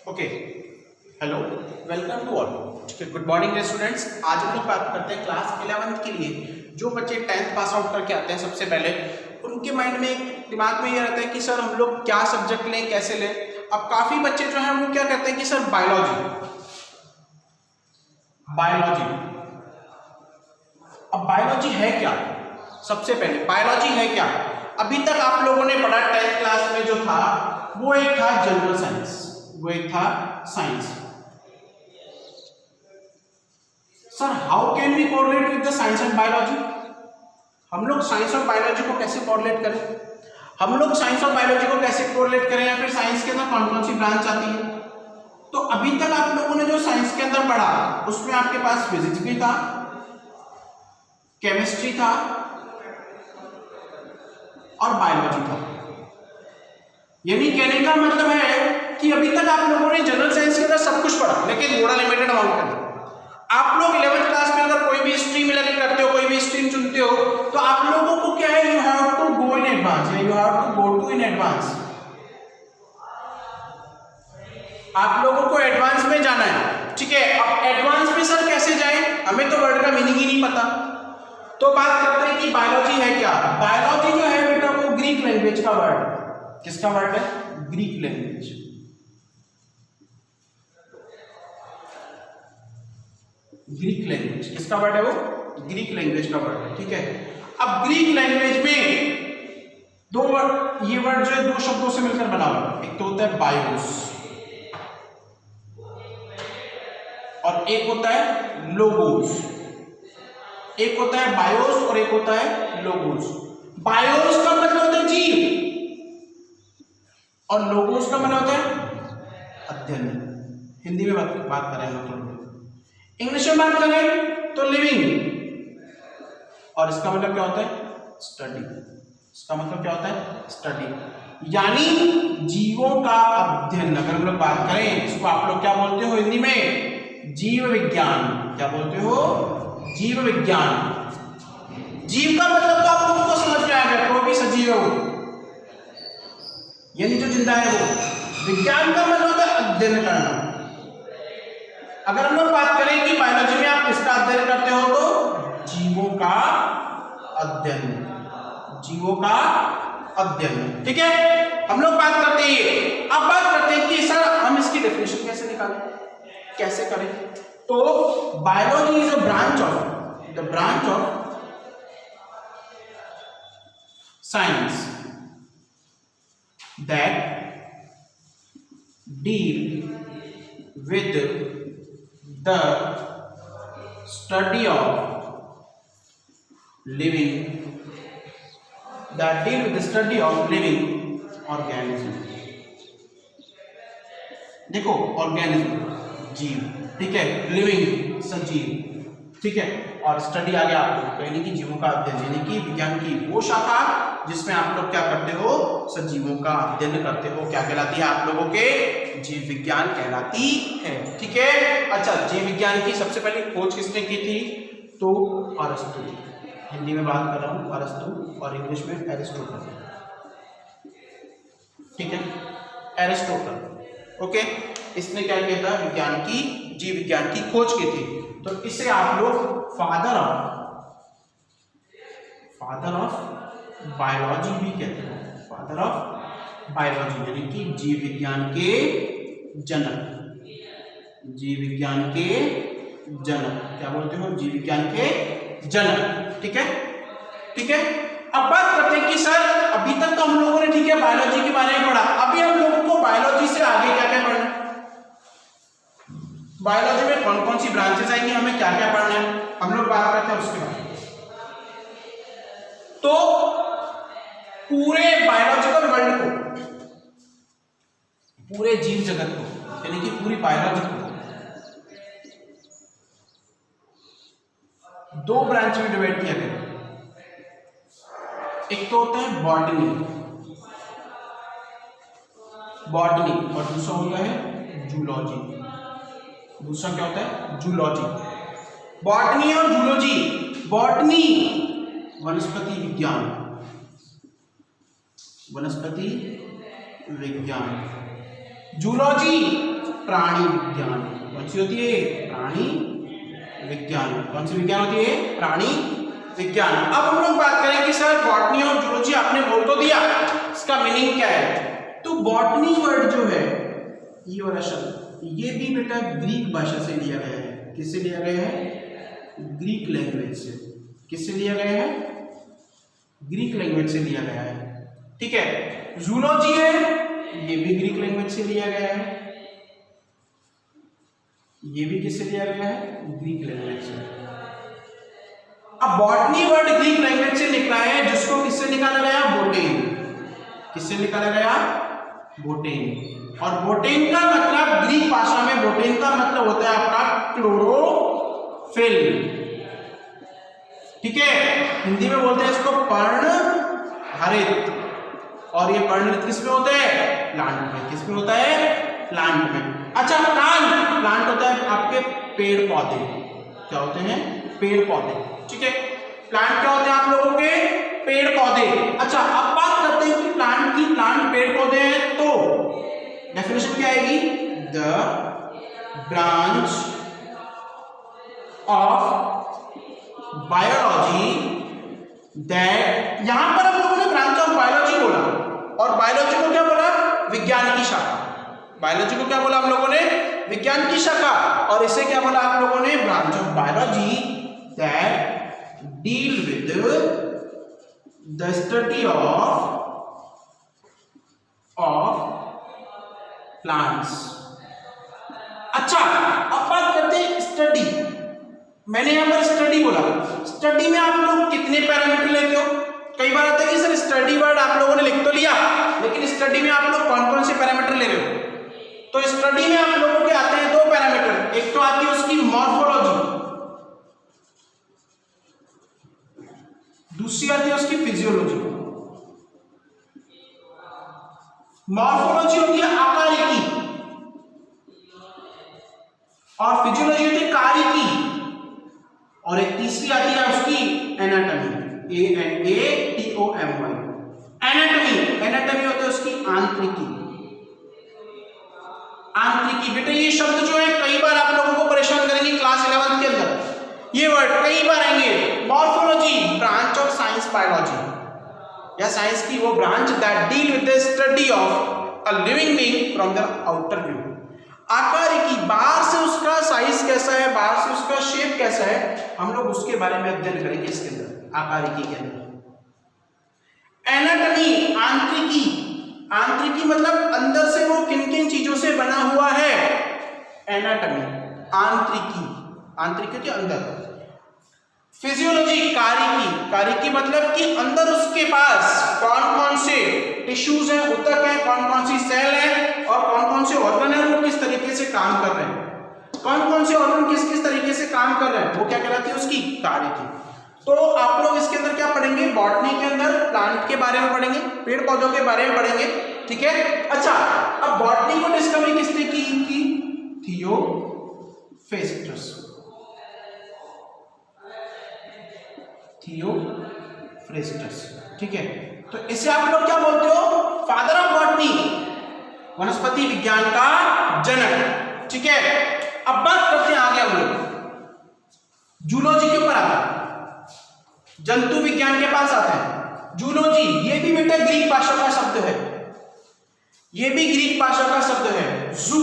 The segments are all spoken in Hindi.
Okay, hello, welcome to all. Good morning students. आज हम लोग बात करते हैं क्लास 11th के लिए जो बच्चे 10th पास आउट करके आते हैं। सबसे पहले उनके माइंड में, दिमाग में ये रहता है कि सर हम लोग क्या सब्जेक्ट लें, कैसे लें। अब काफी बच्चे जो हैं वो क्या कहते हैं कि सर बायोलॉजी। अब बायोलॉजी है क्या? सबसे पहले बायोलॉजी है क्या? अभी तक आप लोगों ने पढ़ा 10th क्लास में जो था वो एक था जनरल साइंस, वो एक था science. Sir how can we correlate with the science and biology? हम लोग साइंस और बायोलॉजी को कैसे कोरिलेट करें? हम लोग साइंस और बायोलॉजी को कैसे कोरिलेट करें, या फिर साइंस के अंदर कौन कौन सी ब्रांच आती है? तो अभी तक आप लोगों ने जो साइंस के अंदर पढ़ा उसमें आपके पास फिजिक्स भी था, केमिस्ट्री था और बायोलॉजी था। यानी कहने का मतलब है कि अभी तक आप लोगों ने जनरल साइंस के अंदर सब कुछ पढ़ा, लेकिन थोड़ा लिमिटेड अमाउंट का। आप लोग 11th क्लास में अगर कोई भी स्ट्रीम इलेक्ट करते हो, कोई भी स्ट्रीम चुनते हो, तो आप लोगों को क्या है, you have to go in advance, you have to go to in advance. आप लोगों को एडवांस में जाना है, ठीक है। अब एडवांस में सर कैसे जाए, हमें तो वर्ड का मीनिंग ही नहीं पता। तो बात करते हैं कि बायोलॉजी है क्या। बायोलॉजी जो है बेटा वो ग्रीक लैंग्वेज का वर्ड है। किसका वर्ड है? Greek language. ग्रीक लैंग्वेज किसका वर्ड है? वो ग्रीक लैंग्वेज का वर्ड है, ठीक है। अब ग्रीक लैंग्वेज में दो वर्ड, ये वर्ड जो है दो शब्दों से मिलकर बना हुआ। एक तो होता है बायोस और एक होता है लोगोस। एक होता है बायोस और एक होता है लोगोस। बायोस का मतलब होता है जीव और लोगोस का मतलब होता है अध्ययन। हिंदी में बात करें हम थोड़ी, इंग्लिश में बात करें तो लिविंग, और इसका मतलब क्या होता है? स्टडी। इसका मतलब क्या होता है? स्टडी, यानी जीवों का अध्ययन। अगर हम लोग बात करें इसको आप लोग क्या बोलते हो हिंदी में? जीव विज्ञान। क्या बोलते हो? जीव विज्ञान। जीव का मतलब तो आप लोगों को समझ में आ गया, कोई भी सजीव हो यानी जो जिंदा है वो। विज्ञान का मतलब होता है अध्ययन करना। अगर हम लोग बात करें कि बायोलॉजी में आप किसका अध्ययन करते हो, तो जीवों का अध्ययन, जीवों का अध्ययन, ठीक है। हम लोग बात करते हैं, अब बात करते हैं कि सर हम इसकी डेफिनेशन कैसे निकालें, कैसे करें। तो biology is a branch of science that deal with the study of living organism। देखो ऑर्गेनिज्म जीव, ठीक है, लिविंग सजीव, ठीक है, और स्टडी आ गया आप लोग यानी कि जीवों का अध्ययन, यानी कि विज्ञान की वो शाखा जिसमें आप लोग क्या करते हो? सजीवों का अध्ययन करते हो। क्या कहलाती है आप लोगों के? जीव विज्ञान कहलाती है, ठीक है। अच्छा, जीव विज्ञान की सबसे पहले खोज किसने की थी? तो अरस्तु। हिंदी में बात कर रहा हूं, अरस्तु, और इंग्लिश में एरिस्टोटल, ठीक है, एरिस्टोटल। ओके, इसने क्या किया था? विज्ञान की, जीव विज्ञान की खोज की थी। तो इसे आप लोग फादर ऑफ बायोलॉजी भी कहते हैं। फादर ऑफ बायोलॉजी यानी कि जीव विज्ञान के जनक, जीव विज्ञान के जनक। क्या बोलते हो? जीव विज्ञान के जनक, ठीक है, ठीक है। अब बात करते हैं कि सर अभी तक तो हम लोगों ने, ठीक है, बायोलॉजी के बारे में पढ़ा। अभी हम लोगों को बायोलॉजी से आगे क्या क्या पढ़ना है, बायोलॉजी में कौन कौन सी ब्रांचेस आएंगी, हमें क्या क्या पढ़ना है, हम लोग बात करते हैं उसके बारे में। तो पूरे बायोलॉजिकल वर्ल्ड को, पूरे जीव जगत को, यानी कि पूरी बायोलॉजी को दो ब्रांच में डिवाइड किया गया। एक तो होता है बॉटनी, और दूसरा होता है जूलॉजी। दूसरा क्या होता है? जूलॉजी। बॉटनी और जूलॉजी। बॉटनी वनस्पति विज्ञान, जूलॉजी प्राणी विज्ञान। कौन सी होती है? प्राणी विज्ञान। कौन सी विज्ञान होती है? प्राणी विज्ञान। अब हम लोग बात करें कि सर बॉटनी और जूलॉजी आपने बोल तो दिया, इसका मीनिंग क्या है? तो बॉटनी वर्ड जो है, ये वाला शब्द, ये भी बेटा ग्रीक भाषा से लिया गया है। किससे लिया गया है? ग्रीक लैंग्वेज से। किससे लिया गया है? ग्रीक लैंग्वेज से लिया गया है। ठीक है। जूलॉजी है, ये भी ग्रीक लैंग्वेज से लिया गया है। ये भी किससे लिया गया है? ग्रीक लैंग्वेज से। अब बॉटनी वर्ड ग्रीक लैंग्वेज से निकला है, जिसको किससे निकाला गया? बोटेन। किससे निकाला गया? बोटेन। और बोटेन का मतलब ग्रीक भाषा में बोटेन का मतलब होता है आपका क्लोरोफिल। ठीक है। हिंदी में बोलते हैं इसको पर्णहरित। और ये पर्णहरित किस में होता है? प्लांट में। किस में होता है? प्लांट में। अच्छा, प्लांट होता है आपके पेड़ पौधे। क्या होते हैं? पेड़ पौधे। ठीक है। प्लांट क्या होते हैं आप लोगों के? पेड़ पौधे। अच्छा, अब बात करते हैं कि प्लांट की। प्लांट पेड़ पौधे हैं तो डेफिनेशन क्या आएगी? The branch of biology that, यहां पर हम लोगों ने ब्रांच ऑफ बायोलॉजी बोला, और बायोलॉजी को क्या बोला? विज्ञान की शाखा। बायोलॉजी को क्या बोला हम लोगों ने? विज्ञान की शाखा। और इसे क्या बोला आप लोगों ने? Branch of biology that deal with the study of plants. अच्छा, अब बात करते हैं स्टडी। मैंने यहां पर स्टडी बोला। स्टडी में आप लोग कितने पैरामीटर लेते हो? कई बार आता है कि सर स्टडी वर्ड आप लोगों ने लिख तो लिया, लेकिन स्टडी में आप लोग कौन कौन से पैरामीटर ले रहे हो? तो स्टडी में आप लोगों के आते हैं 2 पैरामीटर। एक तो आती है उसकी मॉर्फोलॉजी, दूसरी आती है उसकी फिजियोलॉजी। मॉर्फोलॉजी होती है आकारिकी, और फिजियोलॉजी होती है कारिकी, और एक तीसरी आती है उसकी एनाटॉमी। ANATOMY। एनाटॉमी होती है उसकी आंतरिकी। आंतरिकी। बेटा ये शब्द जो है कई बार आप लोगों को परेशान करेंगे क्लास 11 के अंदर। ये वर्ड कई बार आएंगे। Morphology, branch of science biology, या साइंस की वो branch that deal with the study of a living being from the outer view. आकारिकी, बाहर से उसका साइज कैसा है, बाहर से उसका शेप कैसा है, हम लोग उसके बारे में अध्ययन करेंगे इसके अंदर, आकारिकी के अंदर। एनाटॉमी, आंतरिकी। आंतरिकी मतलब अंदर से वो किन किन चीजों से बना हुआ है, एनाटॉमी। आंतरिकी, आंतरिकी के अंदर। फिजियोलॉजी, कारिकी। कारिकी मतलब कि अंदर उसके पास कौन कौन से टिश्यूज हैं, ऊतक है, कौन कौन सी सेल है, और कौन कौन से ऑर्गन है, वो किस तरीके से काम कर रहे हैं। कौन कौन से ऑर्गन किस किस तरीके से काम कर रहे हैं, वो क्या कहलाती है? उसकी कारिकी। तो आप लोग इसके अंदर क्या पढ़ेंगे? बॉटनी के अंदर प्लांट के बारे में पढ़ेंगे, पेड़ पौधों के बारे में पढ़ेंगे। ठीक है। अच्छा, अब बॉटनी को डिस्कवरी किसने की? थियोफ्रेस्टस। थियोफ्रेस्टस। ठीक है। तो इसे आप लोग क्या बोलते हो? फादर ऑफ बॉटनी, वनस्पति विज्ञान का जनक। ठीक है। अब बात करते हैं आगे हम लोग जूलॉजी के ऊपर आता है, जंतु विज्ञान के पास आता है। जूलॉजी, ये भी बेटा ग्रीक भाषा का शब्द है। ये भी ग्रीक भाषा का शब्द है। जू।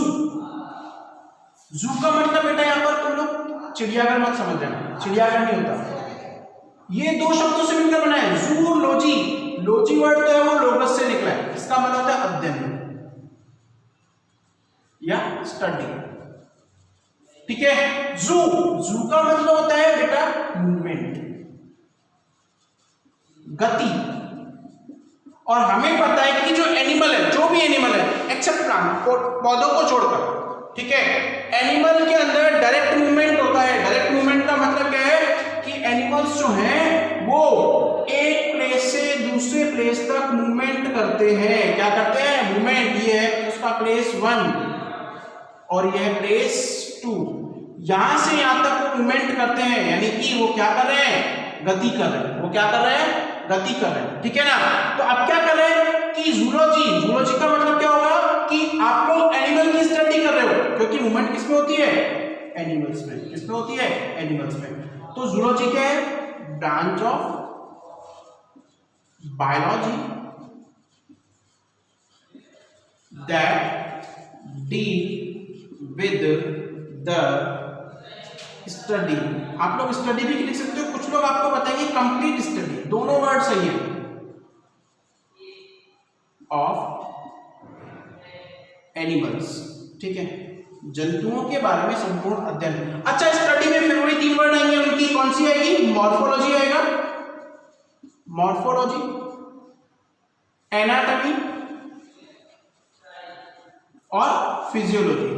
जू का मतलब बेटा यहां पर तुम लोग चिड़ियाघर मत समझ लेना, चिड़ियाघर नहीं होता। ये 2 शब्दों से मिलकर बना है, जूलॉजी। लॉजी वर्ड तो है वो लोगस से निकला है, इसका मतलब होता है अध्ययन या स्टडी। ठीक है। जू, जू का मतलब होता है बेटा मूवमेंट, गति। और हमें पता है कि जो एनिमल है, जो भी एनिमल है एक्सेप्ट प्लांट, पौधों को छोड़कर, ठीक है, एनिमल के अंदर डायरेक्ट मूवमेंट होता है। डायरेक्ट मूवमेंट का मतलब क्या है कि एनिमल्स जो हैं वो एक प्लेस से दूसरे प्लेस तक मूवमेंट करते हैं। क्या करते हैं? मूवमेंट। ये है उसका प्लेस 1 और यह है प्लेस 2। यहां से यहां तक वो मूवमेंट करते हैं, यानी कि वो क्या कर रहे हैं? गति कर रहे हैं। वो क्या कर रहे हैं? गति कर रहे हैं। ठीक है ना। तो अब क्या कर रहे हैं कि जूलॉजी, जूलॉजी का मतलब क्या होगा कि आप लोग एनिमल की स्टडी कर रहे हो, की मूवमेंट किसमें होती है? एनिमल्स में। किसमें होती है? एनिमल्स में। तो जूलॉजी क्या है? Branch of biology that deal with the study. आप लोग स्टडी भी लिख सकते हो, कुछ लोग आपको बताएंगे कंप्लीट स्टडी, दोनों वर्ड सही है, ऑफ एनिमल्स। ठीक है, जंतुओं के बारे में संपूर्ण अध्ययन। अच्छा, स्टडी में फिर वही 3 वर्ड आएंगे, उनकी कौन सी आएगी? मॉर्फोलॉजी आएगा, मॉर्फोलॉजी, एनाटॉमी और फिजियोलॉजी।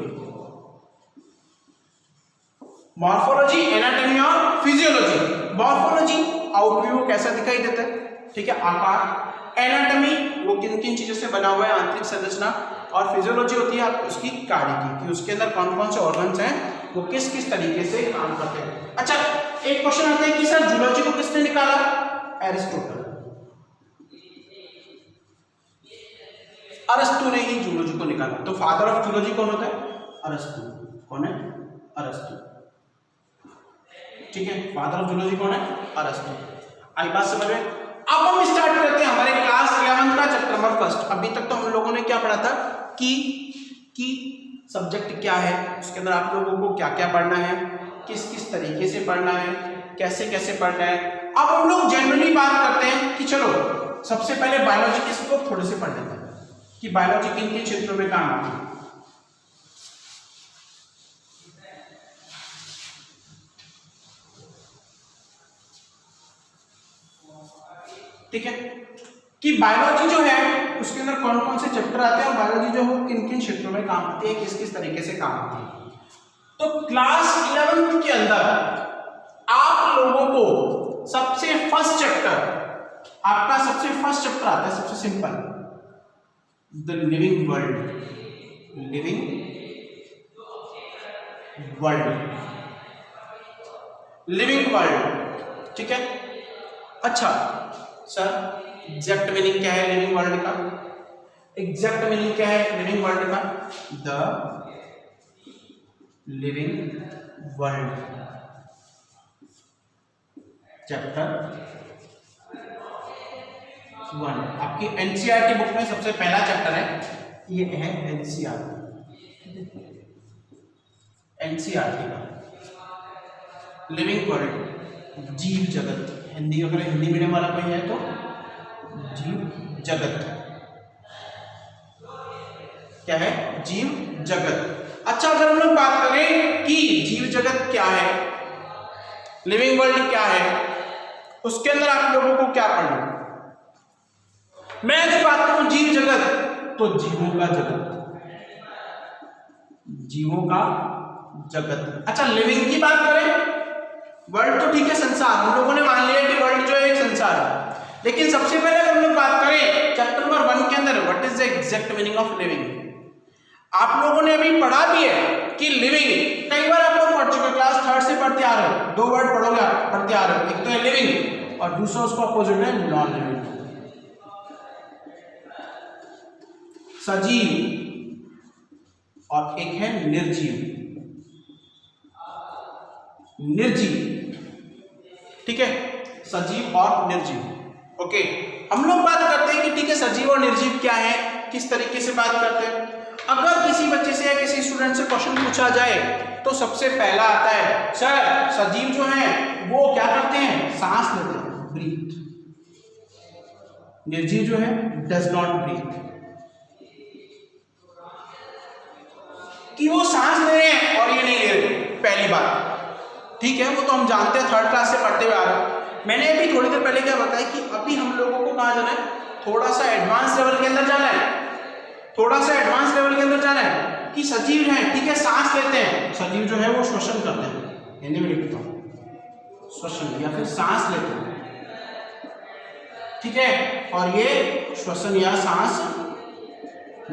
मॉर्फोलॉजी, एनाटॉमी और फिजियोलॉजी। मॉर्फोलॉजी आउटव्यू कैसा दिखाई देता है, ठीक है, आकार। एनाटॉमी वो किन किन चीजों से बना हुआ है, आंतरिक संरचना। और फिजियोलॉजी होती है आप उसकी कार्य की, कि उसके अंदर कौन कौन से ऑर्गन्स हैं, वो किस किस तरीके से काम करते हैं। अच्छा, एक क्वेश्चन आता है कि सर जूलॉजी को किसने निकाला? एरिस्टोटल। अरस्तु ने ही जूलॉजी को निकाला। तो फादर ऑफ जूलॉजी कौन होता है? अरस्तु। कौन है? अरस्तु। ठीक है, फादर ऑफ जूलॉजी कौन है? अरस्तु। आई बात समझ में? अब हम स्टार्ट करते हैं हमारे क्लास 11 का चैप्टर नंबर 1। अभी तक तो हम लोगों ने क्या पढ़ा था कि सब्जेक्ट क्या है, उसके अंदर आप लोगों को क्या क्या पढ़ना है, किस किस तरीके से पढ़ना है, कैसे कैसे पढ़ना है। अब हम लोग जनरली बात करते हैं कि चलो सबसे पहले बायोलॉजी के स्कोप थोड़े से पढ़ लेते हैं कि बायोलॉजी किन किन क्षेत्रों में काम आती है। ठीक है, कि बायोलॉजी जो है उसके अंदर कौन कौन से चैप्टर आते हैं और बायोलॉजी जो है किन किन क्षेत्रों में काम आती है, किस किस तरीके से काम आती है। तो क्लास 11 के अंदर आप लोगों को सबसे फर्स्ट चैप्टर, आपका सबसे फर्स्ट चैप्टर आता है, सबसे simple, the living world. Living world, living world. ठीक है, अच्छा सर एग्जैक्ट मीनिंग क्या है लिविंग वर्ल्ड का? एग्जैक्ट मीनिंग क्या है लिविंग वर्ल्ड का? द लिविंग वर्ल्ड चैप्टर 1 आपकी एनसीईआरटी बुक में सबसे पहला चैप्टर है, ये है एनसीईआरटी का लिविंग वर्ल्ड, जीव जगत। हिंदी अगर हिंदी मीडियम वाला कोई है तो जीव जगत क्या है? जीव जगत। अच्छा, अगर हम लोग बात करें कि जीव जगत क्या है, लिविंग वर्ल्ड क्या है, उसके अंदर आप लोगों को क्या पढ़ना? मैं अगर बात करूं जीव जगत तो जीवों का जगत, जीवों का जगत। अच्छा, लिविंग की बात करें, वर्ल्ड तो ठीक है संसार, हम लोगों ने मान लिया कि वर्ल्ड जो है एक संसार है, लेकिन सबसे पहले अगर हम लोग बात करें चैप्टर नंबर 1 के अंदर what is the exact meaning of living, आप लोगों ने अभी पढ़ा भी है कि लिविंग कई बार आप लोग पढ़ चुके, क्लास 3 से पढ़ते आ रहे हो, 2 वर्ड पढ़ोगे आप, पढ़ते आ रहे हो, एक तो है लिविंग और दूसरा उसका अपोजिट है नॉन लिविंग। सजीव और एक है निर्जीव, निर्जीव। ठीक है, सजीव और निर्जीव। ओके, हम लोग बात करते हैं कि ठीक है सजीव और निर्जीव क्या है, किस तरीके से बात करते हैं। अगर किसी बच्चे से या किसी स्टूडेंट से क्वेश्चन पूछा जाए तो सबसे पहला आता है सर सजीव जो है वो क्या करते हैं? सांस लेते हैं, ब्रीथ। निर्जीव जो है डज नॉट ब्रीथ, कि वो सांस ले रहे हैं और ये नहीं ले रहे, पहली बात। ठीक है, वो तो हम जानते हैं, 3rd क्लास से पढ़ते हुए आ रहे हैं। मैंने अभी थोड़ी देर पहले क्या बताया कि अभी हम लोगों को कहाँ जाना है, थोड़ा सा एडवांस लेवल के अंदर जाना है, थोड़ा सा एडवांस लेवल के अंदर जाना है कि सजीव हैं, ठीक है, सांस लेते हैं। सजीव जो है वो श्वसन करते हैं, हिंदी में लिखता हूँ श्वसन, या फिर सांस लेते हैं। ठीक है, और ये श्वसन या सांस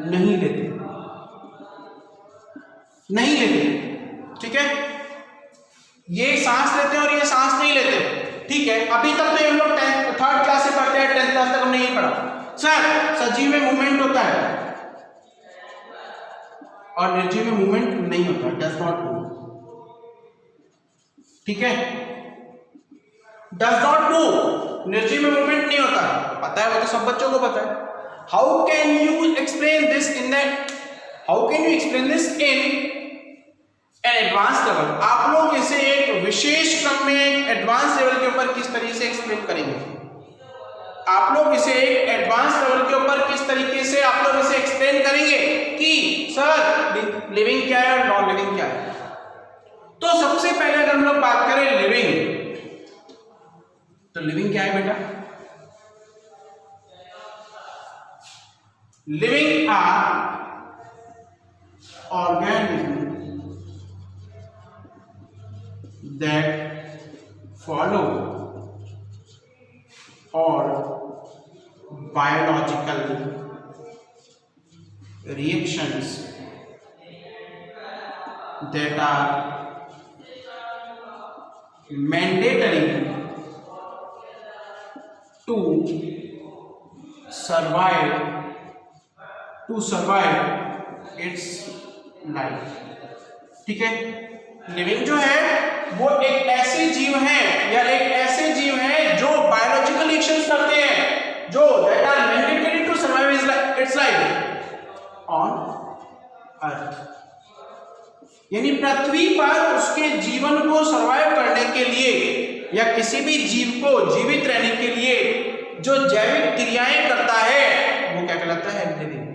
नहीं लेते, नहीं लेते। ठीक है, ये सांस लेते हैं और ये सांस नहीं लेते। ठीक है, अभी तक तो हम लोग 3rd क्लास से पढ़ते हैं, 10th क्लास तक हमने यही पढ़ा। सर सजीव में मूवमेंट होता है और निर्जीव में मूवमेंट नहीं होता, डज नॉट मूव। ठीक है, डज नॉट मूव, निर्जीव में मूवमेंट नहीं होता, पता है, वो तो सब बच्चों को पता है। How can you explain this in that, how can you explain this in an advance level, आप लोग इसे एक विशेष क्रम में एडवांस लेवल के ऊपर किस तरीके से एक्सप्लेन करेंगे? आप लोग इसे एक एडवांस लेवल के ऊपर किस तरीके से आप लोग इसे एक्सप्लेन करेंगे कि सर लिविंग क्या है और नॉन लिविंग क्या है? तो सबसे पहले अगर हम लोग बात करें लिविंग, तो लिविंग क्या है बेटा? Living are organism that follow or biological reactions that are mandatory to survive its life। ठीक है, लिविंग जो है वो एक ऐसे जीव हैं या एक ऐसे जीव हैं जो बायोलॉजिकल एक्शंस करते हैं, जो that are mandatory to survive its life on earth, यानी पृथ्वी पर उसके जीवन को सर्वाइव करने के लिए या किसी भी जीव को जीवित रहने के लिए जो जैविक क्रियाएं करता है वो क्या कहलाता है? लिविंग।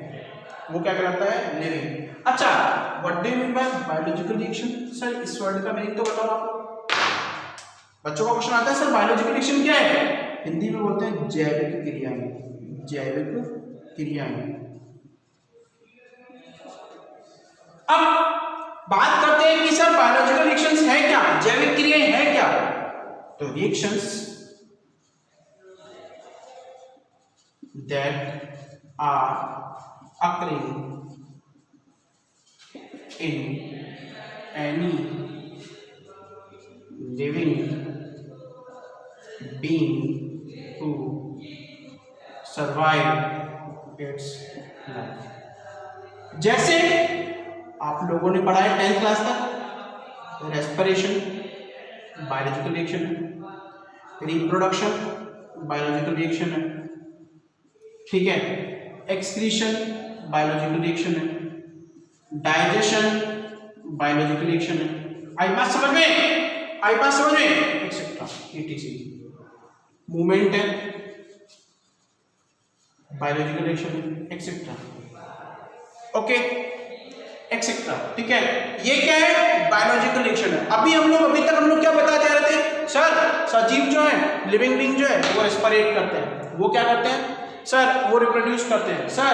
वो क्या कहलाता है? लिविंग। अच्छा, what do you mean by biological reaction? Sir इस वर्ड का मीनिंग तो बताओ आप। बच्चों का क्वेश्चन आता है सर बायोलॉजिकल रिएक्शन क्या है? हिंदी में बोलते हैं जैविक क्रियाएं। जैविक क्रियाएं। अब बात करते हैं कि सर बायोलॉजिकल रिएक्शंस है क्या, जैविक क्रियाएं हैं क्या? तो reactions that are occurring in any living being to survive its life। जैसे आप लोगों ने पढ़ा है 10th क्लास तक, रेस्पिरेशन बायोलॉजिकल रिएक्शन है, रिप्रोडक्शन बायोलॉजिकल रिएक्शन है, ठीक है, एक्सक्रीशन बायोलॉजिकल रिएक्शन है, डाइजेशन बायोलॉजिकल रिएक्शन है, आई पास समझ में एक्सेट्रा, etc। मूवमेंट है बायोलॉजिकल रिएक्शन है, एक्सेट्रा, ओके, एक्सेट्रा। ठीक है, ये क्या है? बायोलॉजिकल रिएक्शन है। अभी तक हम लोग क्या बताते आ रहे थे? सर सजीव जो है, लिविंग बीइंग जो है वो रेस्पिरेट करते हैं, वो क्या करते हैं सर? वो रिप्रोड्यूस करते हैं, सर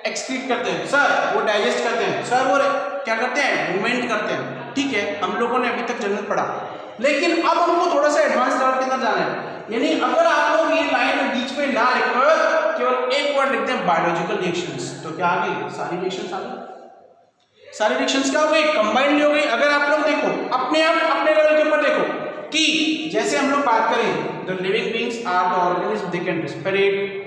एक्सक्रीट करते हैं, सर वो डाइजेस्ट करते हैं, सर वो क्या करते हैं? मूवमेंट करते हैं। ठीक है, हम लोगों ने अभी तक जनरल पढ़ा, लेकिन अब हमको थोड़ा सा एडवांस लेवल के अंदर जाना है। यानी अगर आप लोग ये लाइन बीच में ना लिखकर केवल एक वर्ड लिखते हैं बायोलॉजिकल रिएक्शंस, तो क्या आ गई? सारी रिएक्शंस आ गई। सारी रिएक्शंस क्या हो गई? कंबाइंड हो गई। अगर आप लोग देखो अपने लेवल के ऊपर देखो कि जैसे हम लोग बात करें, the living beings are the organism, they can respirate,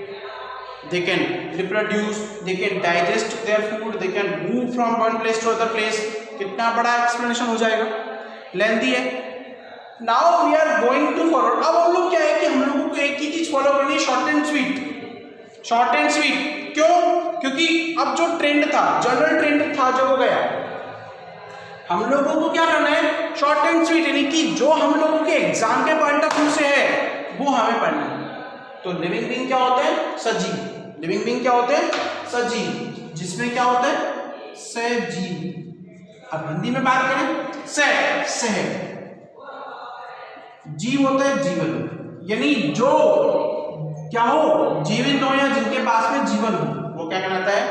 they can reproduce, they can digest their food, they can move from one place to other place। कितना बड़ा एक्सप्लेनेशन हो जाएगा, लेंथी है। Now we are going to forward. अब हम लोग क्या है कि हम लोगों को एक ही चीज फॉलो करनी है, short and sweet. Short and sweet क्यों? क्योंकि अब जो ट्रेंड था, जनरल ट्रेंड था जो हो गया, हम लोगों को क्या करना है? शॉर्ट एंड स्वीट, यानी कि जो हम लोगों के एग्जाम के पॉइंट ऑफ व्यू से है वो हमें पढ़ना है। तो लिविंग बीइंग क्या होते हैं? सजीव। लिविंग बीइंग क्या होते हैं? सजीव, जिसमें क्या होता है? सजीव। अब हिंदी में बात करें, सह जीव होता है जीवन, यानी जो क्या हो? जीवित हो या जिनके पास में जीवन हो, वो क्या कहलाता है?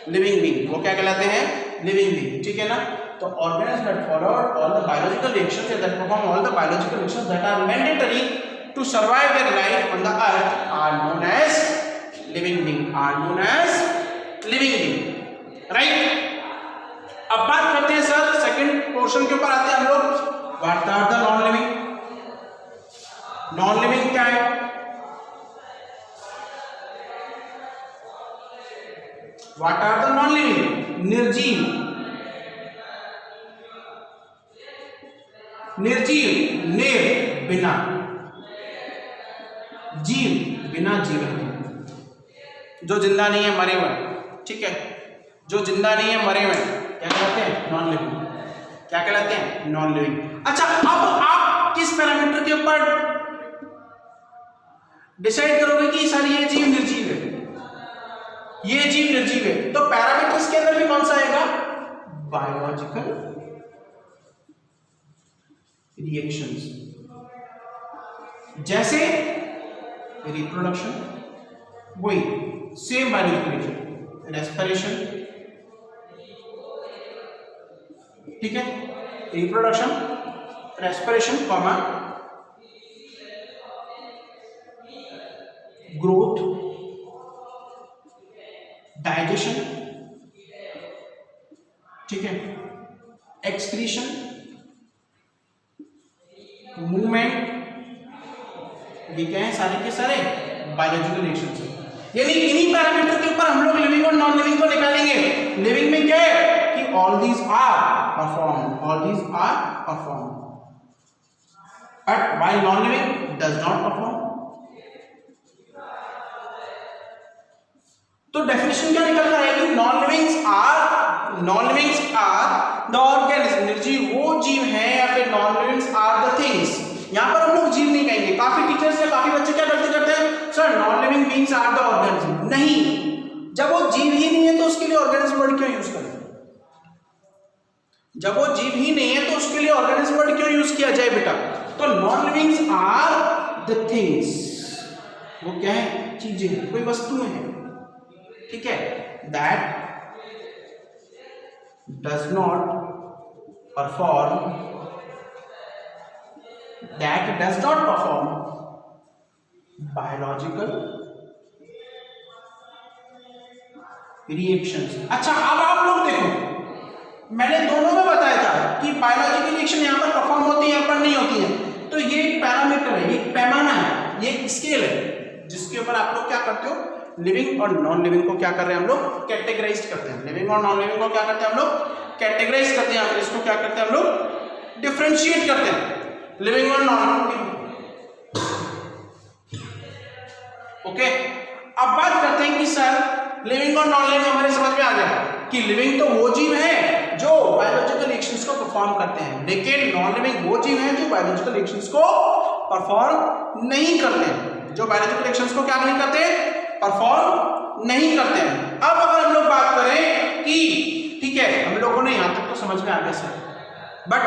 Living being. वो क्या कहलाते हैं? Living being. ठीक है ना? तो organisms that follow all the biological reactions, that perform all the biological reactions that are mandatory to survive their life on the earth are known as living being, are known as living being, right? अब बात करते हैं सर सेकंड पोर्शन के ऊपर आते हैं हम लोग। What are the non living? Non living क्या है? What are the non living? निर्जीव। निर्जीव, निर बिना, जीव बिना जीवन के, जो जिंदा नहीं है मरे हुए, ठीक है, जो जिंदा नहीं है मरे हुए क्या कहलाते हैं? Non living. क्या कहलाते हैं? Non living. अच्छा, अब आप किस पैरामीटर के ऊपर डिसाइड करोगे कि सर ये जीव निर्जीव है, ये जीव निर्जीव है? तो पैरामीटर्स के अंदर भी कौन सा आएगा? बायोलॉजिकल रिएक्शंस, जैसे रिप्रोडक्शन, वही सेम बायोलॉजिकल रिएक्शन, रेस्पिरेशन, ठीक है, reproduction, respiration, comma growth, digestion, ठीक है, एक्सक्रीशन, मूवमेंट, ये क्या है? सारे के सारे बायोलॉजिकल रिएक्शंस हैं। यानी इन्हीं पैरामीटर के ऊपर हम लोग लिविंग और नॉन लिविंग को निकालेंगे। लिविंग में क्या है कि all these are perform, all these are perform, but while non living does not perform. तो डेफिनेशन क्या निकल कर आएगी? Non livings are the organism, निर्जीव वो जीव है, या फिर non livings are the things. यहां पर हम लोग जीव नहीं कहेंगे। काफी टीचर्स या काफी बच्चे क्या गलती करते हैं? Sir non living beings are the organism. नहीं, जब वो जीव ही नहीं है तो उसके लिए ऑर्गेनिज्म वर्ड क्यों यूज करें? जब वो जीव ही नहीं है तो उसके लिए ऑर्गेनिज्म वर्ड क्यों यूज किया जाए बेटा? तो non livings are the things, वो क्या है? चीजें, कोई वस्तुएं हैं, ठीक है, that does not perform biological reactions. अच्छा, अब आप लोग देखो, मैंने दोनों में बताया था कि बायोलॉजिकल रिएक्शन यहां पर परफॉर्म होती है, यहां पर नहीं होती है। तो ये एक पैरामीटर है, ये पैमाना है, ये स्केल है, जिसके ऊपर आप लोग क्या करते हो? लिविंग और नॉन लिविंग को क्या कर रहे हैं हम लोग? कैटेगराइज करते हैं। लिविंग और नॉन लिविंग को क्या करते हैं हम लोग? कैटेगराइज करते हैं, फिर इसको क्या करते हैं हम लोग? डिफरेंशिएट करते हैं, लिविंग और नॉन लिविंग। ओके, अब बात करते हैं कि सर लिविंग और नॉन लिविंग हमारे समझ में आ गया कि लिविंग तो वो जीव है जो बायोलॉजिकल रिएक्शंस को परफॉर्म करते हैं, लेकिन नॉन लिविंग वो जीव है जो बायोलॉजिकल रिएक्शंस को परफॉर्म नहीं करते हैं, जो बायोलॉजिकल रिएक्शंस को क्या नहीं करते? परफॉर्म नहीं करते हैं। अब अगर हम लोग बात करें कि ठीक है, हम लोगों ने यहां तक तो समझ में आ गया sir, but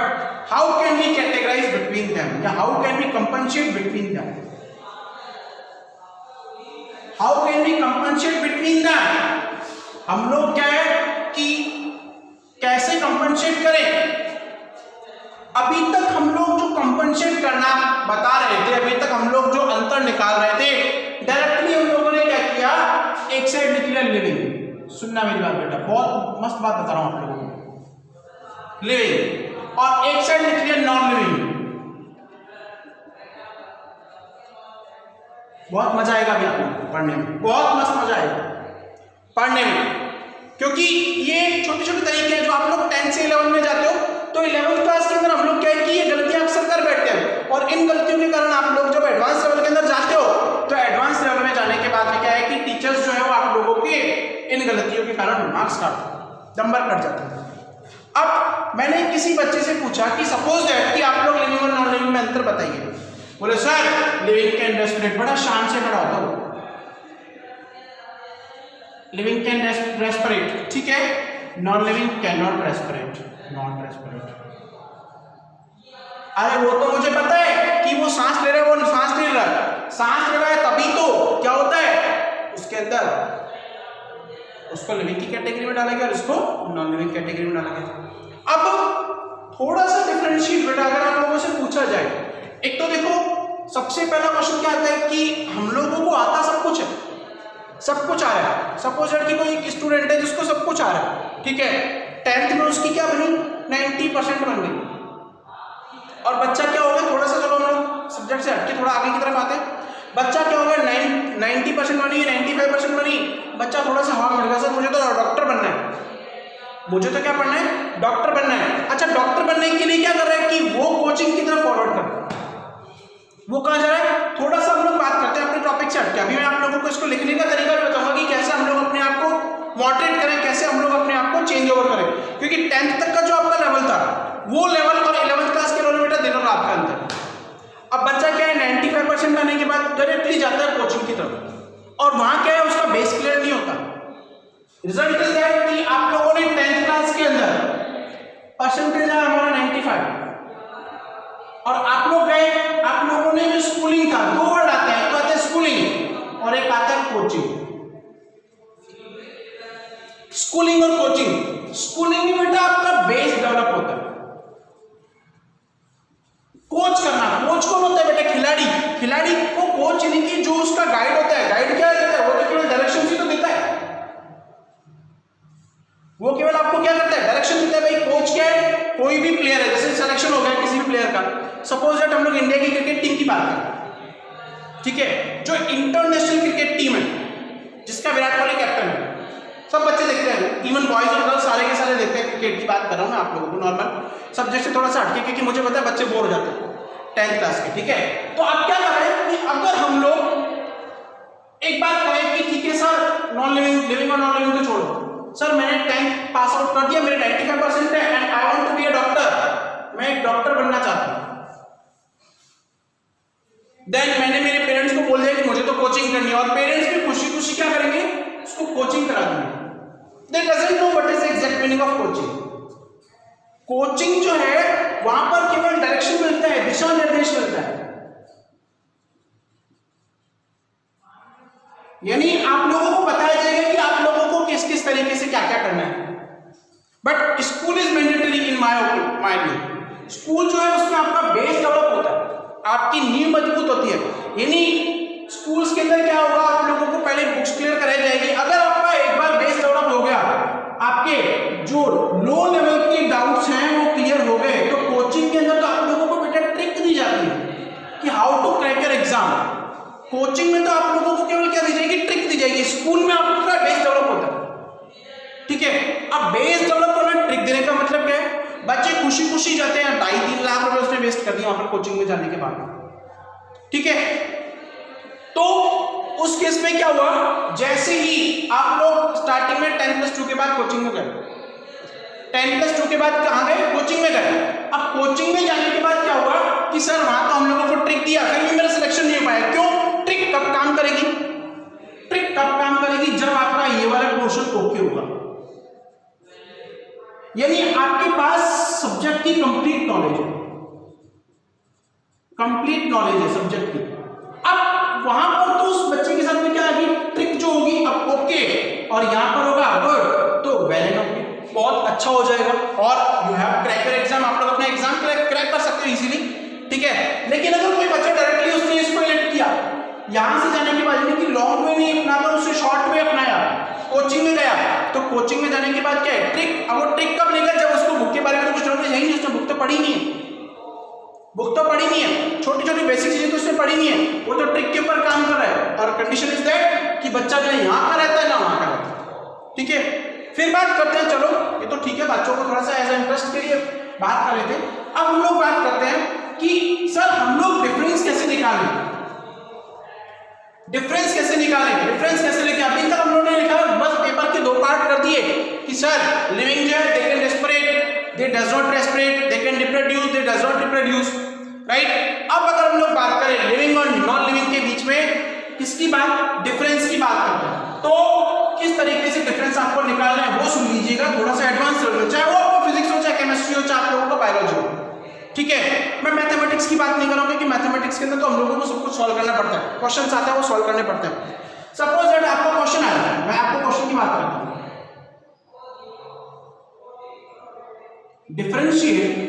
how can we categorise between them, या how can we compensate between them? How can we compensate between them? हम लोग क्या है कि कैसे कंपनसेट करें? अभी तक हम लोग जो कंपनसेट करना बता रहे थे, अभी तक हम लोग जो अंतर निकाल रहे थे, डायरेक्टली हम लोगों ने क्या किया? एक साइड लिख लिया लिविंग। सुनना मेरी बात बेटा, बहुत मस्त बात बता रहा हूं आप लोगों को, लिविंग, और एक साइड लिख लिया नॉन लिविंग। बहुत मजा आएगा अभी आपको पढ़ने में, बहुत मस्त मजा आएगा पढ़ने में, क्योंकि ये छोटे छोटे तरीके हैं जो आप लोग 10 से 11 में जाते हो, तो 11th क्लास के अंदर हम लोग क्या है कि ये गलतियां अक्सर कर बैठते हैं, और इन गलतियों के कारण आप लोग जब एडवांस लेवल के अंदर जाते हो, तो एडवांस लेवल में जाने के बाद में क्या है कि टीचर्स जो है वो आप लोगों के इन गलतियों के कारण मार्क्स काट, नंबर कट जाते हैं। अब मैंने किसी बच्चे से पूछा कि सपोज दैट कि आप लोग लिविंग और नॉन लिविंग में अंतर बताइए। बोले सर लिविंग कैन रेस्पिरेट, बड़ा शान से खड़ा होता हो, लिविंग कैन रेस्पिरेट, ठीक है, non living can not रेस्पिरेट, not रेस्पिरेट। अरे वो तो मुझे पता है कि वो सांस ले रहा है, वो सांस नहीं ले रहा है, सांस ले रहा है तभी तो क्या होता है उसके अंदर, उसको लिविंग की कैटेगरी में डाला गया और इसको नॉन लिविंग कैटेगरी में डाला गया। अब थोड़ा सा डिफरेंशिएट बेटा अगर आप लोगों से पूछा जाए, एक तो देखो सबसे पहला क्वेश्चन क्या आता है कि हम लोगों को आता सब कुछ है, सब कुछ आ रहा है। सपोज दैट कि कोई एक स्टूडेंट है जिसको सब कुछ आ रहा है, ठीक है, 10th में उसकी क्या बनी? 90% बन गई। और बच्चा क्या हो गया? थोड़ा सा चलो हम लोग सब्जेक्ट से हटके थोड़ा आगे की तरफ आते हैं। बच्चा क्या हो गया? 90% बनी, 95% बनी, बच्चा थोड़ा सा हवा मिल गया, सर मुझे तो डॉक्टर बनना है, मुझे तो क्या पढ़ना है? डॉक्टर बनना है। अच्छा बच्चा डॉक्टर बनने के लिए क्या कर रहा है कि वो कोचिंग की तरफ फॉरवर्ड कर रहा है, वो कहाँ जा रहा है। थोड़ा सा हम लोग बात करते हैं अपने टॉपिक से हटके। अभी मैं आप लोगों को इसको लिखने का तरीका भी बताऊंगा कि कैसे हम लोग अपने आप को मॉडरेट करें, कैसे हम लोग अपने आप को चेंज ओवर करें, क्योंकि 10th तक का जो आपका लेवल था वो लेवल और 11th क्लास के लेवल बेटा दिन और रात का अंतर। अब बच्चा क्या है 95% आने के बाद डायरेक्टली जाता है कोचिंग की तरफ, और वहां क्या है उसका बेस क्लियर नहीं होता। रिजल्ट इज दैट कि आप लोगों ने 10th क्लास के अंदर परसेंटेज है हमारा 95, और आप लोग गए, आप लोगों ने जो स्कूलिंग था, दो वर्ड आते हैं, एक तो आता है स्कूलिंग और एक आता है कोचिंग। स्कूलिंग और कोचिंग, स्कूलिंग में बेटा आपका बेस डेवलप होता है, कोच करना। कोच कौन होता है बेटा? खिलाड़ी। खिलाड़ी को कोच यानी कि जो उसका गाइड होता है। गाइड क्या देता है? वो तो केवल डायरेक्शन ही तो देता है, वो केवल आपको क्या करता है? डायरेक्शन देता है। भाई कोच क्या है? कोई भी प्लेयर है, जैसे सिलेक्शन हो गया किसी भी प्लेयर का, सपोज दैट हम लोग इंडिया की क्रिकेट टीम की बात करें, ठीक है, जो इंटरनेशनल क्रिकेट टीम है जिसका विराट कोहली कैप्टन है, सब बच्चे देखते हैं, इवन बॉयज और गर्ल्स सारे के सारे देखते हैं। क्रिकेट की बात कर रहा हूं मैं आप लोगों को, नॉर्मल सब्जेक्ट से थोड़ा सा हटके, क्योंकि मुझे पता है बच्चे बोर हो जाते हैं 10th क्लास के, ठीक है। तो अब क्या कर रहे हैं कि अगर हम लोग एक बात करें कि ठीक है सर, नॉन लिविंग, लिविंग और नॉन लिविंग तो छोड़ो सर, मैंने 10th पास आउट कर दिया, मेरे 95% है and I want to be a doctor, मैं एक डॉक्टर बनना चाहता हूं। देन मैंने मेरे पेरेंट्स को बोल दिया कि मुझे तो कोचिंग करनी है, और पेरेंट्स भी खुशी खुशी क्या करेंगे? उसको कोचिंग करा देंगे। दे doesn't know what is the exact meaning of coaching. Coaching जो है वहां पर केवल डायरेक्शन मिलता है, दिशा निर्देश मिलता है, यानी आप लोगों को बताया जाएगा कि आप लोगों को किस किस तरीके से क्या क्या करना है। But school is mandatory in my view. School जो है उसमें आपका बेस डेवलप होता है, आपकी नींव मजबूत होती है। यानी स्कूल्स के अंदर क्या होगा, आप लोगों को पहले बुक्स क्लियर कराई जाएगी। अगर आपका एक बार बेस डेवलप हो गया, आपके जो लो लेवल के डाउट्स हैं वो क्लियर हो गए, तो कोचिंग के अंदर तो आप लोगों को बेटा ट्रिक दी जाती है कि how to crack your exam. Coaching में तो आप लोगों को केवल क्या दी जाएगी? ट्रिक दी जाएगी। स्कूल में आपका बेस डेवलप होता है, ठीक है। अब बेस डेवलप होना, ट्रिक देने का मतलब क्या है? बच्चे खुशी खुशी जाते हैं, 2.5-3 लाख रुपए उसने वेस्ट कर दिया वहां पर कोचिंग में जाने के बाद, ठीक है। तो उस केस में क्या हुआ, जैसे ही आप लोग स्टार्टिंग में 10+2 के बाद कोचिंग में गए, 10+2 के बाद कहां गए? कोचिंग में गए। अब कोचिंग में जाने के बाद क्या हुआ कि सर वहां तो हम लोगों को ट्रिक दिया, फिर भी मेरा सिलेक्शन नहीं हो पाया। क्यों? ट्रिक कब काम करेगी? ट्रिक कब काम करेगी? जब आपका ये वाला पोर्शन ओके होगा, यानी आपके पास सब्जेक्ट की कंप्लीट नॉलेज है, कंप्लीट नॉलेज है सब्जेक्ट की। अब वहां पर तो उस बच्चे के साथ में क्या आएगी? ट्रिक जो होगी अब ओके, और यहां पर होगा गुड, तो वेल एंड ओके, बहुत अच्छा हो जाएगा, और you have crack your exam. आप लोग अपना एग्जाम क्रैक कर सकते हो इजीली, ठीक है। लेकिन अगर कोई बच्चा डायरेक्टली उसने इसको इलेक्ट किया, यहां से जाने के बाद यानी कि लॉन्ग वे नहीं अपनाता, उसने शॉर्ट वे अपनाया, कोचिंग में गया, तो कोचिंग में जाने के बाद क्या है? ट्रिक। अब वो ट्रिक कब लेगा? जब उसको बुक के बारे में तो कुछ नॉलेज है ही नहीं, उसने बुक तो पढ़ी नहीं है, बुक तो पढ़ी नहीं है, छोटी छोटी बेसिक चीजें तो उसने पढ़ी नहीं है, वो तो ट्रिक के ऊपर काम कर रहा है। और कंडीशन इज दैट कि बच्चा जो यहाँ का रहता है ना वहां का रहता है, ठीक है। फिर बात करते हैं, चलो ये तो ठीक है, बच्चों को थोड़ा सा एज इंटरेस्ट के लिए बात कर रहे थे। अब हम लोग बात करते हैं कि सर हम लोग डिफरेंस कैसे निकालें, डिफरेंस कैसे निकालें, डिफरेंस कैसे लेके। अभी तक हम लोगों ने लिखा बस पेपर के 2 पार्ट कर दिए कि सर लिविंग जो है दे can रेस्पिरेट, they does not रेस्पिरेट, they can reproduce, they does not reproduce, right. अब अगर हम लोग बात करें लिविंग और नॉन लिविंग के बीच में किसकी बात? डिफरेंस की बात करते हैं। तो किस तरीके से डिफरेंस आपको निकालना है वो सुन लीजिएगा, थोड़ा सा एडवांस लेवल, चाहे वो आपको फिजिक्स हो, चाहे केमिस्ट्री हो, चाहे आप लोगों को बायोलॉजी हो, ठीक है। मैं मैथमेटिक्स की बात नहीं करूंगा कि मैथमेटिक्स के अंदर तो हम लोगों को सब कुछ सॉल्व करना पड़ता है, क्वेश्चंस आते हैं वो सॉल्व करने पड़ते हैं। सपोज दैट आपका क्वेश्चन आया है, मैं आपको क्वेश्चन की बात करता हूं, differentiate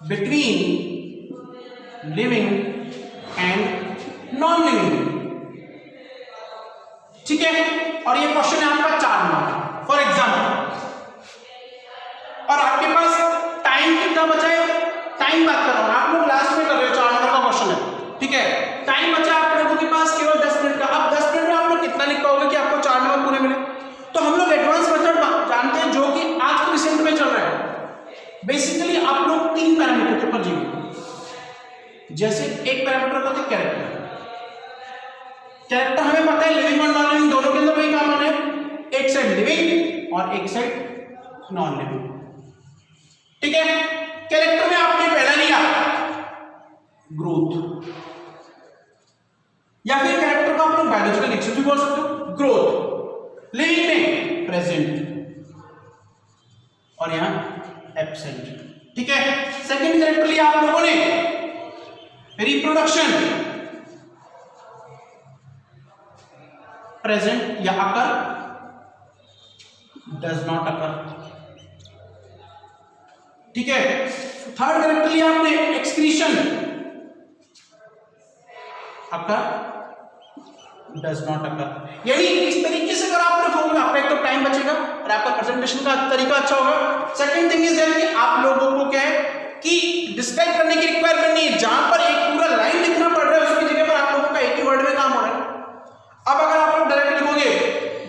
between living and non living, ठीक है। और ये क्वेश्चन है आपका 4 नंबर फॉर एग्जाम्पल, और आपके पास टाइम कितना बचा है? टाइम बात कर रहा हूं, आप लोग लास्ट में कर रहे हो, 4 नंबर का क्वेश्चन है, ठीक है। टाइम बचा आप लोगों के पास केवल 10 मिनट का। अब 10 मिनट में आप लोग कितना लिख पाओगे कि आपको 4 नंबर पूरे मिले? तो हम लोग एडवांस मेथड जानते हैं जो कि बेसिकली आप लोग 3 पैरामीटर के ऊपर जीवित। जैसे एक पैरामीटर का होता है कैरेक्टर। कैरेक्टर हमें पता है लिविंग और नॉन लिविंग दोनों के अंदर वही कॉमन है, एक साइड लिविंग और एक साइड नॉन लिविंग। ठीक है, कैरेक्टर में आपने पहला लिया ग्रोथ, या फिर कैरेक्टर को आप लोग बायोलॉजिकल एक्शन भी बोल सकते हो, ग्रोथ। लिविंग में प्रेजेंट और यहां एब्सेंट। ठीक है, सेकंड कैरेक्टर लिया आप लोगों ने रिप्रोडक्शन, प्रेजेंट या अकर, डज नॉट अकर। ठीक है, थर्ड कैरेक्टर लिया आपने excretion, occur, does not occur. यानी इस तरीके से अगर आप रखोगे आपका एक तो टाइम बचेगा और आपका प्रेजेंटेशन का तरीका अच्छा होगा। सेकंड थिंग इज कि आप लोगों को क्या है कि डिस्क्राइब करने की रिक्वायरमेंट नहीं है, जहां पर एक पूरा लाइन लिखना पड़ रहा है उसकी जगह पर आप लोगों का एक ही वर्ड में काम हो रहा है। अब अगर आप लोग डायरेक्ट लिखोगे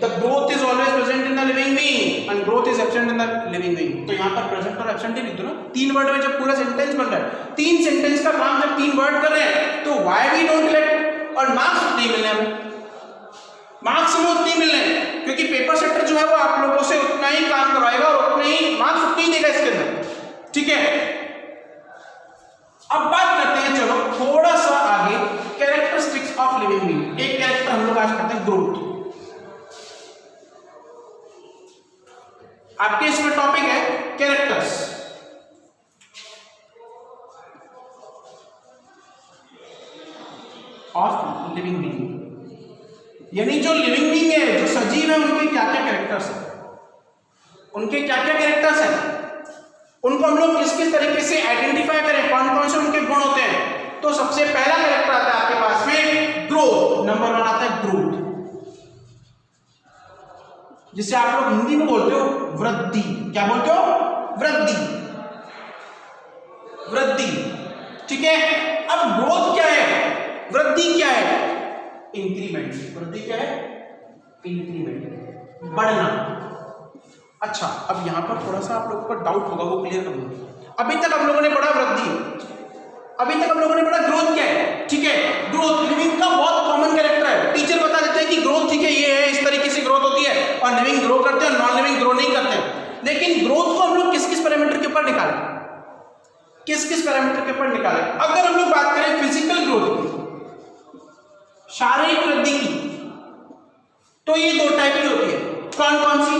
the growth is always present in the living being and growth is absent in the living being, तो यहां पर प्रेजेंट और एब्सेंट ही लिख दो ना। 3 वर्ड में जब पूरा सेंटेंस बन रहा है, 3 सेंटेंस का काम जब 3 वर्ड कर रहे हैं, तो व्हाई वी डोंट लेट, और मार्क्स नहीं मिलने हमें, मार्क्स में उतने ही मिलने, क्योंकि पेपर सेटर जो है वो आप लोगों से उतना ही काम करवाएगा और उतने ही मार्क्स उतने ही देगा इसके अंदर। ठीक है, अब बात करते हैं चलो थोड़ा सा आगे कैरेक्टरिस्टिक्स ऑफ लिविंग बीइंग। एक कैरेक्टर हम लोग आज करते हैं ग्रोथ। आपके इसमें टॉपिक है कैरेक्टर्स। ऑफ लिविंग बीइंग, यानी जो लिविंग बीइंग है, जो सजीव है, उनके क्या क्या कैरेक्टर्स हैं, उनके क्या क्या कैरेक्टर्स हैं, उनको हम लोग किस किस तरीके से आइडेंटिफाई करें, कौन कौन से उनके गुण होते हैं। तो सबसे पहला कैरेक्टर आता है आपके पास में ग्रोथ। नंबर 1 आता है ग्रोथ, जिसे आप लोग हिंदी में बोलते हो वृद्धि। क्या बोलते हो? वृद्धि, वृद्धि। ठीक है, अब ग्रोथ क्या है, वृद्धि क्या है? इंक्रीमेंट। वृद्धि क्या है? इंक्रीमेंट, बढ़ना। अच्छा, अब यहां पर थोड़ा सा आप लोगों को डाउट होगा, वो क्लियर करूंगा। अभी तक हम लोगों ने पढ़ा वृद्धि, अभी तक हम लोगों ने पढ़ा ग्रोथ क्या है। ठीक है, ग्रोथ लिविंग का बहुत कॉमन कैरेक्टर है। टीचर बता देते हैं कि ग्रोथ ठीक है, ये है, इस तरीके से ग्रोथ होती है, और लिविंग ग्रो करते हैं, नॉन लिविंग ग्रो नहीं करते। लेकिन ग्रोथ को हम लोग किस किस पैरामीटर के ऊपर निकालें, किस किस पैरामीटर के ऊपर निकालें? अगर हम लोग बात करें फिजिकल ग्रोथ की, शारीरिक वृद्धि की, तो ये 2 टाइप की होती है। कौन कौन सी?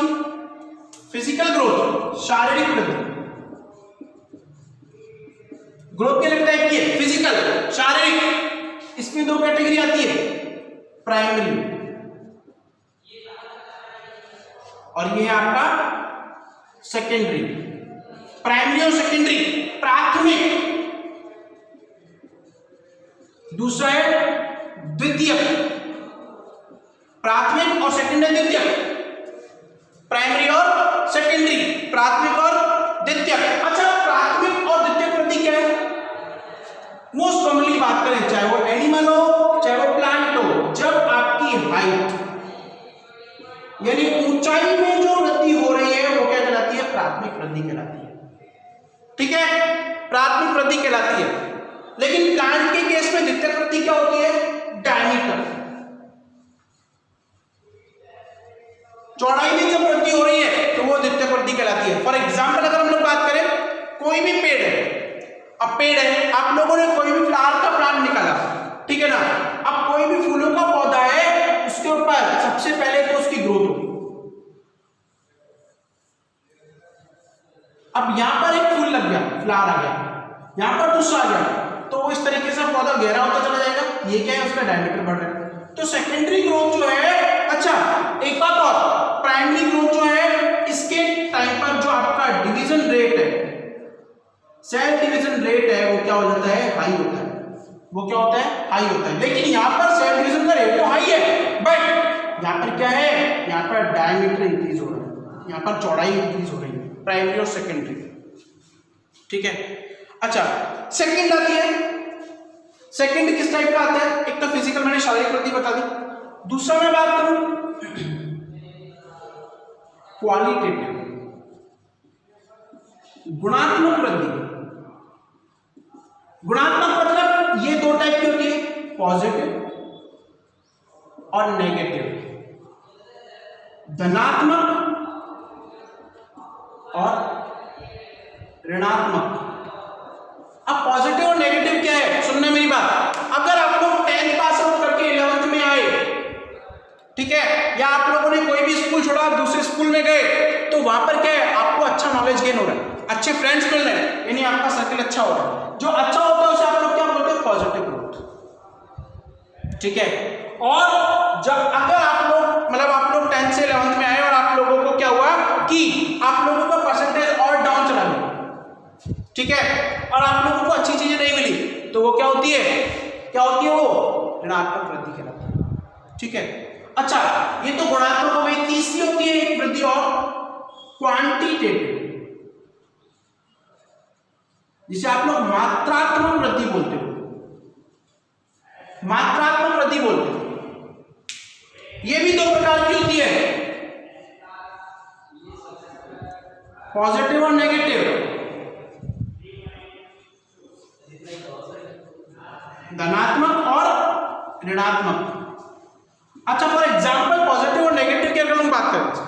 फिजिकल ग्रोथ, शारीरिक वृद्धि। ग्रोथ के टाइप की है, फिजिकल, शारीरिक। इसमें 2 कैटेगरी आती है, प्राइमरी और ये है आपका सेकेंडरी। प्राइमरी और सेकेंडरी, प्राथमिक, दूसरा है द्वितीयक। प्राथमिक और सेकेंडरी, द्वितीयक। प्राइमरी और सेकेंडरी, प्राथमिक और द्वितीयक। अच्छा, प्राथमिक और द्वितीयक वृद्धि क्या है? मोस्ट कॉमनली बात करें, चाहे वो एनिमल हो चाहे वो प्लांट हो, जब आपकी हाइट यानी ऊंचाई में जो वृद्धि हो रही है वो क्या कहलाती है? प्राथमिक वृद्धि कहलाती है। ठीक है, प्राथमिक वृद्धि कहलाती है। लेकिन प्लांट के केस में द्वितीयक वृद्धि क्या होती है? डायमीटर, चौड़ाई में जब वृद्धि हो रही है तो वो द्वितीयक वृद्धि कहलाती है। फॉर एग्जाम्पल अगर हम लोग बात करें, कोई भी पेड़ है, अब पेड़ है, आप लोगों ने कोई भी फ्लावर का प्लांट निकाला, ठीक है ना। अब कोई भी फूलों का पौधा है, उसके ऊपर सबसे पहले तो उसकी ग्रोथ होगी। अब यहां पर एक फूल लग गया, फ्लावर आ गया, यहां पर दूसरा आ गया, तो वो इस तरीके से पौधा गहरा होता चला जाएगा। ये क्या है? उसका डायमीटर बढ़ रहा है। तो सेकेंडरी ग्रोथ जो है, अच्छा एक बात और, प्राइमरी ग्रोथ जो है, इसके टाइम पर जो आपका डिवीजन रेट है, सेल डिवीजन रेट है, वो क्या हो जाता है? हाई होता है। वो क्या होता है? हाई होता है। लेकिन यहां पर सेल डिवीजन का रेट तो हाई है, बट यहां पर क्या है? यहां पर डायमीटर इंक्रीज हो रहा है, यहां पर चौड़ाई इंक्रीज हो रही है, प्राइमरी और सेकेंडरी। ठीक है, अच्छा सेकंड आती है। सेकंड किस टाइप का आता है? एक तो फिजिकल, मैंने शारीरिक वृद्धि बता दी। दूसरा मैं बात करूं क्वालिटेटिव। गुणात्मक वृद्धि। गुणात्मक मतलब ये दो टाइप की होती है, पॉजिटिव और नेगेटिव, धनात्मक और ऋणात्मक। अब पॉजिटिव और नेगेटिव क्या है, सुनने मेरी बात। अगर आप लोग 10th पास आउट करके 11th में आए, ठीक है, या आप लोगों ने कोई भी स्कूल छोड़ा दूसरे स्कूल में गए, तो वहां पर क्या है, आपको अच्छा नॉलेज गेन हो रहा है, अच्छे फ्रेंड्स मिल रहे हैं, यानी आपका सर्कल अच्छा हो रहा है। जो अच्छा होता है उसे आप लोग क्या बोलते हैं, पॉजिटिव ग्रोथ, ठीक है। और जब अगर आप लोग मतलब आप लोग 10th से 11th में आए और आप लोगों को क्या हुआ कि आप लोगों का परसेंटेज और डाउन चला गया, ठीक है, और आप लोगों को अच्छी चीजें नहीं मिली, तो वो क्या होती है, वो ऋणात्मक वृद्धि कहलाती है, ठीक है। अच्छा, ये तो गुणात्मक हो गई। तीसरी होती है एक वृद्धि और क्वांटिटेटिव, जिसे आप लोग मात्रात्मक वृद्धि बोलते हो, मात्रात्मक वृद्धि बोलते हो। ये भी दो प्रकार की होती है, पॉजिटिव और नेगेटिव, धनात्मक और ऋणात्मक। अच्छा, फॉर एग्जांपल पॉजिटिव और नेगेटिव की अगर हम बात करें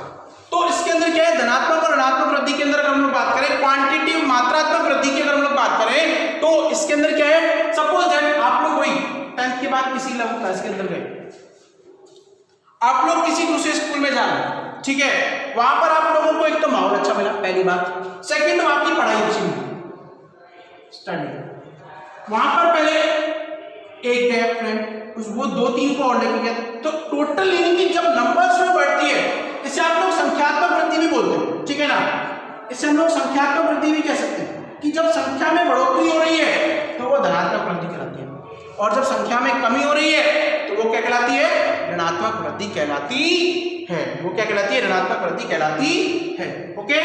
तो इसके अंदर क्या है, धनात्मक और ऋणात्मक वृद्धि के अंदर अगर हम लोग बात करें, क्वांटिटिव मात्रात्मक वृद्धि की अगर हम लोग बात करें, तो इसके अंदर क्या है, सपोज दैट आप लोग वही 10th के बाद किसी 11th क्लास के अंदर गए, आप लोग किसी दूसरे स्कूल में जा रहे हैं, ठीक है, वहां पर आप लोगों को एक तो माहौल अच्छा मिला, पहली बात। सेकंड, वहां की पढ़ाई अच्छी मिली, स्टडी। वहां पर पहले एक गया फ्रेंड, वो 2-3 को और लेके गया, तो टोटल यानी कि जब नंबर्स में बढ़ती है, इसे आप लोग संख्यात्मक वृद्धि भी बोलते हैं, ठीक है ना। इसे हम लोग संख्यात्मक वृद्धि भी कह सकते हैं कि जब संख्या में बढ़ोतरी हो रही है तो वो धनात्मक वृद्धि कहलाती है, और जब संख्या में कमी हो रही है तो वो क्या कहलाती है, ऋणात्मक वृद्धि कहलाती है। वो क्या कहलाती है, ऋणात्मक वृद्धि कहलाती है। ओके।